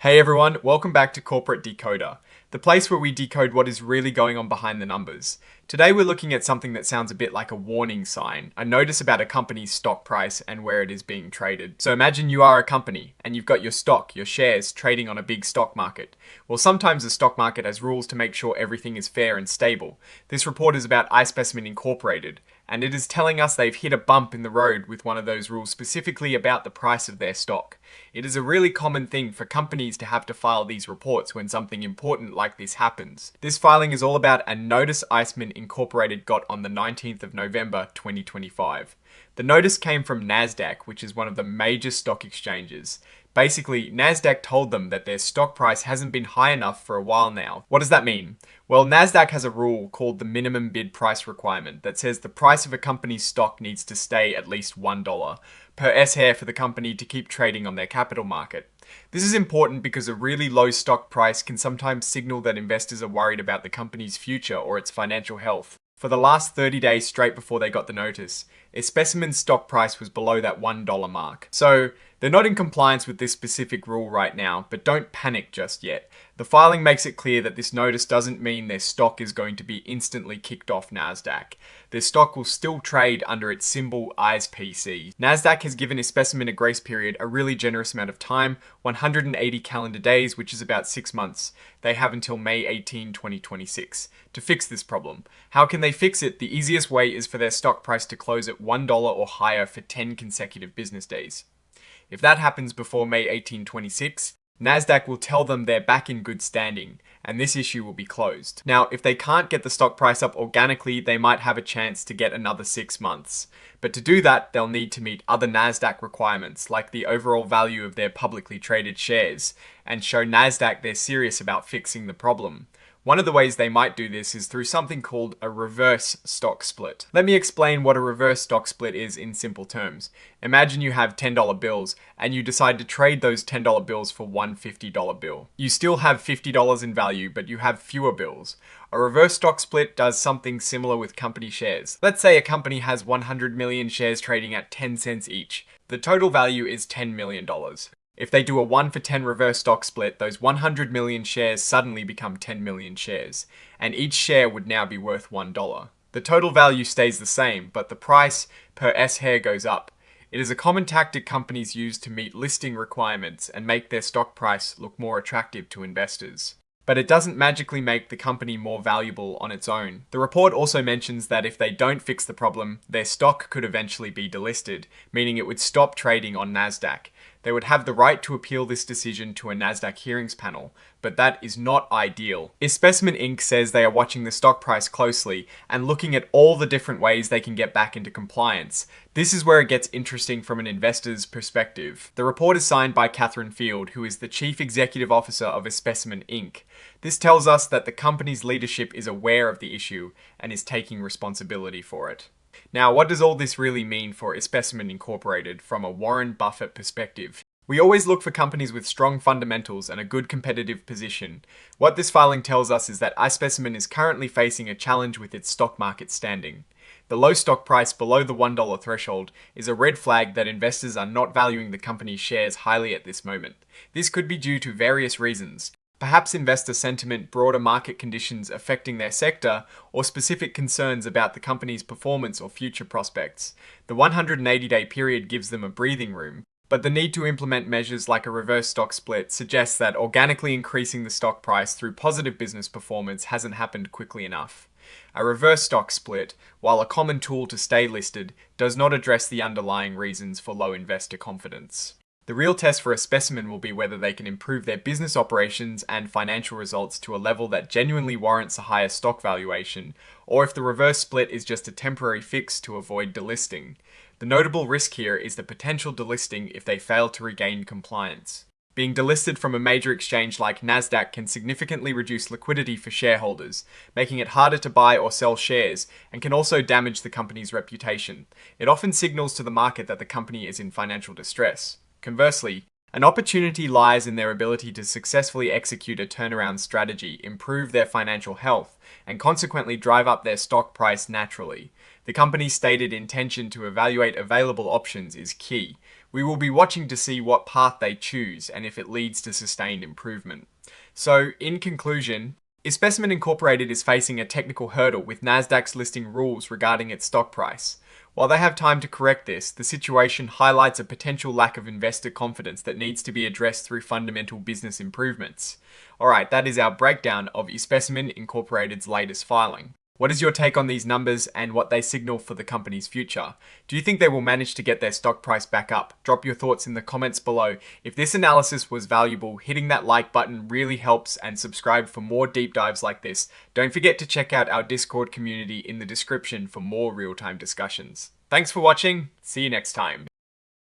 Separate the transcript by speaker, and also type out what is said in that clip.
Speaker 1: Hey everyone, welcome back to Corporate Decoder, the place where we decode what is really going on behind the numbers. Today we're looking at something that sounds a bit like a warning sign, a notice about a company's stock price and where it is being traded. So imagine you are a company and you've got your stock, your shares, trading on a big stock market. Well, sometimes the stock market has rules to make sure everything is fair and stable. This report is about iSpecimen Incorporated, and it is telling us they've hit a bump in the road with one of those rules specifically about the price of their stock. It is a really common thing for companies to have to file these reports when something important like this happens. This filing is all about a notice iSpecimen Incorporated got on the 19th of November 2025. The notice came from Nasdaq, which is one of the major stock exchanges. Basically, Nasdaq told them that their stock price hasn't been high enough for a while now. What does that mean? Well, Nasdaq has a rule called the minimum bid price requirement that says the price of a company's stock needs to stay at least $1 per S-share for the company to keep trading on their capital market. This is important because a really low stock price can sometimes signal that investors are worried about the company's future or its financial health. For the last 30 days straight before they got the notice, iSpecimen's stock price was below that $1 mark. So they're not in compliance with this specific rule right now, but don't panic just yet. The filing makes it clear that this notice doesn't mean their stock is going to be instantly kicked off Nasdaq. Their stock will still trade under its symbol iSPC. Nasdaq has given iSpecimen a grace period, a really generous amount of time, 180 calendar days, which is about 6 months. They have until May 18, 2026 to fix this problem. How can they fix it? The easiest way is for their stock price to close at $1 or higher for 10 consecutive business days. If that happens before May 18, 2026, Nasdaq will tell them they're back in good standing, and this issue will be closed. Now, if they can't get the stock price up organically, they might have a chance to get another 6 months. But to do that, they'll need to meet other Nasdaq requirements, like the overall value of their publicly traded shares, and show Nasdaq they're serious about fixing the problem. One of the ways they might do this is through something called a reverse stock split. Let me explain what a reverse stock split is in simple terms. Imagine you have $10 bills and you decide to trade those $10 bills for one $50 bill. You still have $50 in value, but you have fewer bills. A reverse stock split does something similar with company shares. Let's say a company has 100 million shares trading at 10 cents each. The total value is $10 million. If they do a 1-for-10 reverse stock split, those 100 million shares suddenly become 10 million shares, and each share would now be worth $1. The total value stays the same, but the price per S-share goes up. It is a common tactic companies use to meet listing requirements and make their stock price look more attractive to investors. But it doesn't magically make the company more valuable on its own. The report also mentions that if they don't fix the problem, their stock could eventually be delisted, meaning it would stop trading on Nasdaq. They would have the right to appeal this decision to a Nasdaq hearings panel, but that is not ideal. iSpecimen Inc. says they are watching the stock price closely and looking at all the different ways they can get back into compliance. This is where it gets interesting from an investor's perspective. The report is signed by Catherine Field, who is the Chief Executive Officer of iSpecimen Inc. This tells us that the company's leadership is aware of the issue and is taking responsibility for it. Now, what does all this really mean for iSpecimen Incorporated from a Warren Buffett perspective? We always look for companies with strong fundamentals and a good competitive position. What this filing tells us is that iSpecimen is currently facing a challenge with its stock market standing. The low stock price below the $1 threshold is a red flag that investors are not valuing the company's shares highly at this moment. This could be due to various reasons. Perhaps investor sentiment, broader market conditions affecting their sector, or specific concerns about the company's performance or future prospects. The 180-day period gives them a breathing room, but the need to implement measures like a reverse stock split suggests that organically increasing the stock price through positive business performance hasn't happened quickly enough. A reverse stock split, while a common tool to stay listed, does not address the underlying reasons for low investor confidence. The real test for iSpecimen will be whether they can improve their business operations and financial results to a level that genuinely warrants a higher stock valuation, or if the reverse split is just a temporary fix to avoid delisting. The notable risk here is the potential delisting if they fail to regain compliance. Being delisted from a major exchange like Nasdaq can significantly reduce liquidity for shareholders, making it harder to buy or sell shares, and can also damage the company's reputation. It often signals to the market that the company is in financial distress. Conversely, an opportunity lies in their ability to successfully execute a turnaround strategy, improve their financial health, and consequently drive up their stock price naturally. The company's stated intention to evaluate available options is key. We will be watching to see what path they choose and if it leads to sustained improvement. So, in conclusion, iSpecimen Incorporated is facing a technical hurdle with Nasdaq's listing rules regarding its stock price. While they have time to correct this, the situation highlights a potential lack of investor confidence that needs to be addressed through fundamental business improvements. Alright, that is our breakdown of iSpecimen Incorporated's latest filing. What is your take on these numbers and what they signal for the company's future? Do you think they will manage to get their stock price back up? Drop your thoughts in the comments below. If this analysis was valuable, hitting that like button really helps, and subscribe for more deep dives like this. Don't forget to check out our Discord community in the description for more real-time discussions. Thanks for watching. See you next time.